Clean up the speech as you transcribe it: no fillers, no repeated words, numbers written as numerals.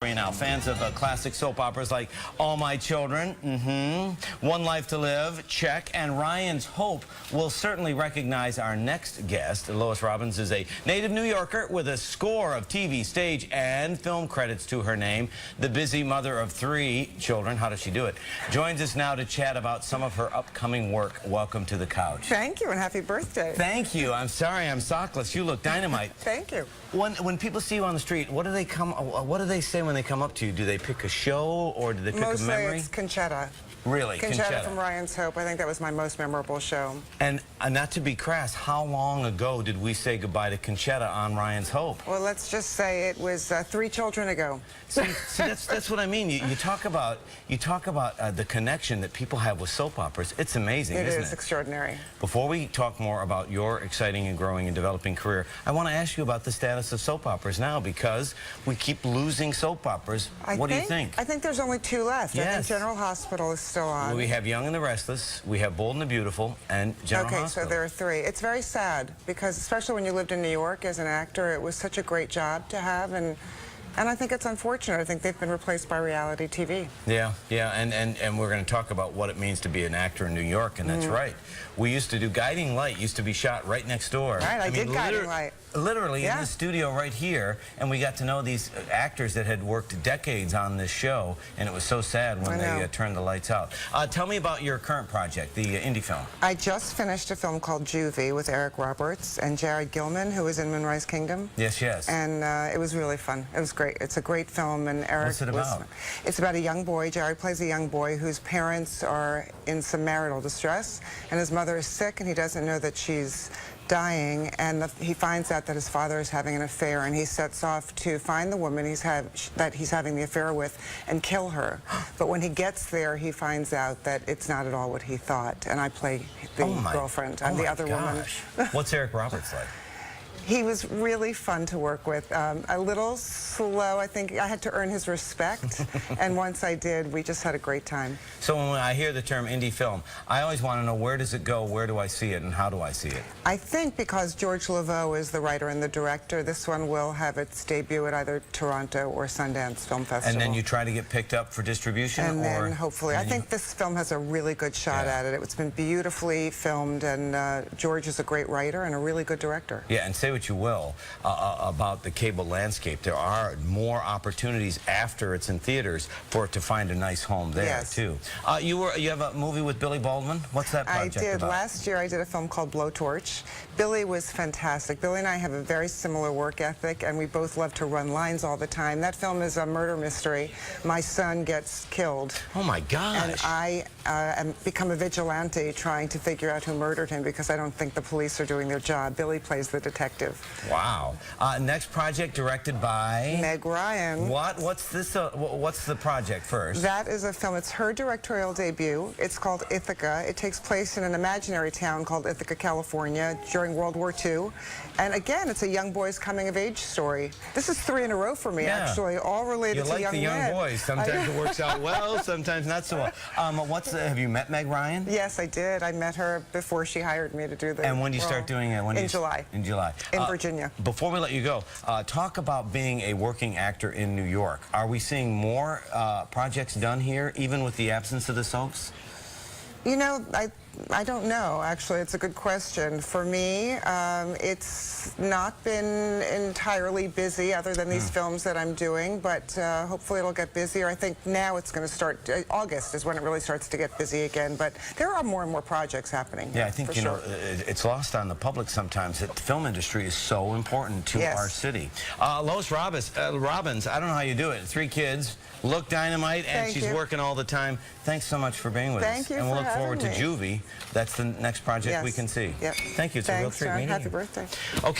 Now, fans of classic soap operas like All My Children, One Life to Live, check, and Ryan's Hope will certainly recognize our next guest. Lois Robbins is a native New Yorker with a score of TV, stage, and film credits to her name. The busy mother of 3 children, how does she do it? Joins us now to chat about some of her upcoming work. Welcome to the couch. Thank you, and happy birthday. Thank you. I'm sorry I'm sockless. You look dynamite. Thank you. When people see you on the street, what do they say when they come up to you? Do they pick a show, or do they pick a memory? Mostly it's Conchetta. Really? Conchetta from Ryan's Hope. I think that was my most memorable show. And not to be crass, how long ago did we say goodbye to Conchetta on Ryan's Hope? Well, let's just say it was 3 children ago. See, that's what I mean. You talk about the connection that people have with soap operas. It's amazing, isn't it? It is extraordinary. Before we talk more about your exciting and growing and developing career, I want to ask you about the status of soap operas now, because we keep losing soap operas. What do you think? I think there's only 2 left. Yes. I think General Hospital is still on. We have Young and the Restless, we have Bold and the Beautiful, and General Hospital. So there are 3. It's very sad, because especially when you lived in New York as an actor, it was such a great job to have, and I think it's unfortunate. I think they've been replaced by reality TV. Yeah, and we're going to talk about what it means to be an actor in New York, and that's right. We used to do Guiding Light, used to be shot right next door. Right, I did Guiding Light. Literally in the studio right here, and we got to know these actors that had worked decades on this show, and it was so sad when they turned the lights out. Tell me about your current project, the indie film. I just finished a film called Juvie with Eric Roberts and Jared Gilman, who was in Moonrise Kingdom. Yes, yes. And it was really fun. It was great. It's a great film, and Eric What's it about? It's about a young boy. Jared plays a young boy whose parents are in some marital distress, and his mother is sick, and he doesn't know that she's dying, and he finds out that his father is having an affair, and he sets off to find the woman that he's having the affair with and kill her. But when he gets there, he finds out that it's not at all what he thought, and I play the girlfriend. I'm the other woman. What's Eric Roberts like? He was really fun to work with. A little slow. I think I had to earn his respect, and once I did, we just had a great time. So when I hear the term indie film, I always want to know, where does it go, where do I see it, and how do I see it? I think because George Laveau is the writer and the director, this one will have its debut at either Toronto or Sundance Film Festival. And then you try to get picked up for distribution? And then hopefully. I think this film has a really good shot at it. It's been beautifully filmed, and George is a great writer and a really good director. Yeah, and say what you will about the cable landscape. There are more opportunities after it's in theaters for it to find a nice home there, too. You have a movie with Billy Baldwin? What's that project about? I did. Last year I did a film called Blowtorch. Billy was fantastic. Billy and I have a very similar work ethic, and we both love to run lines all the time. That film is a murder mystery. My son gets killed. Oh my gosh. And I become a vigilante trying to figure out who murdered him, because I don't think the police are doing their job. Billy plays the detective. Wow. Next project directed by? Meg Ryan. What's this? What's the project first? That is a film. It's her directorial debut. It's called Ithaca. It takes place in an imaginary town called Ithaca, California during World War II. And again, it's a young boy's coming-of-age story. This is 3 in a row for me, actually, all related to young men. You like the young boys. Sometimes it works out well, sometimes not so well. Have you met Meg Ryan? Yes, I did. I met her before she hired me to do the And when do you start doing it? In July. In July. In Virginia. Before we let you go, talk about being a working actor in New York. Are we seeing more projects done here, even with the absence of the soaps? You know, I don't know, actually. It's a good question. For me, it's not been entirely busy, other than these films that I'm doing, but hopefully it'll get busier. I think now it's going to start, August is when it really starts to get busy again, but there are more and more projects happening. Yeah, I think, you know, it's lost on the public sometimes that the film industry is so important to our city. Lois Robbins, I don't know how you do it. 3 kids, look dynamite, and she's working all the time. Thanks so much for being with us. Thank you. And we'll look forward to Juvie. That's the next project we can see. Yep. Thank you. It's a real treat meeting you. Happy birthday. Okay.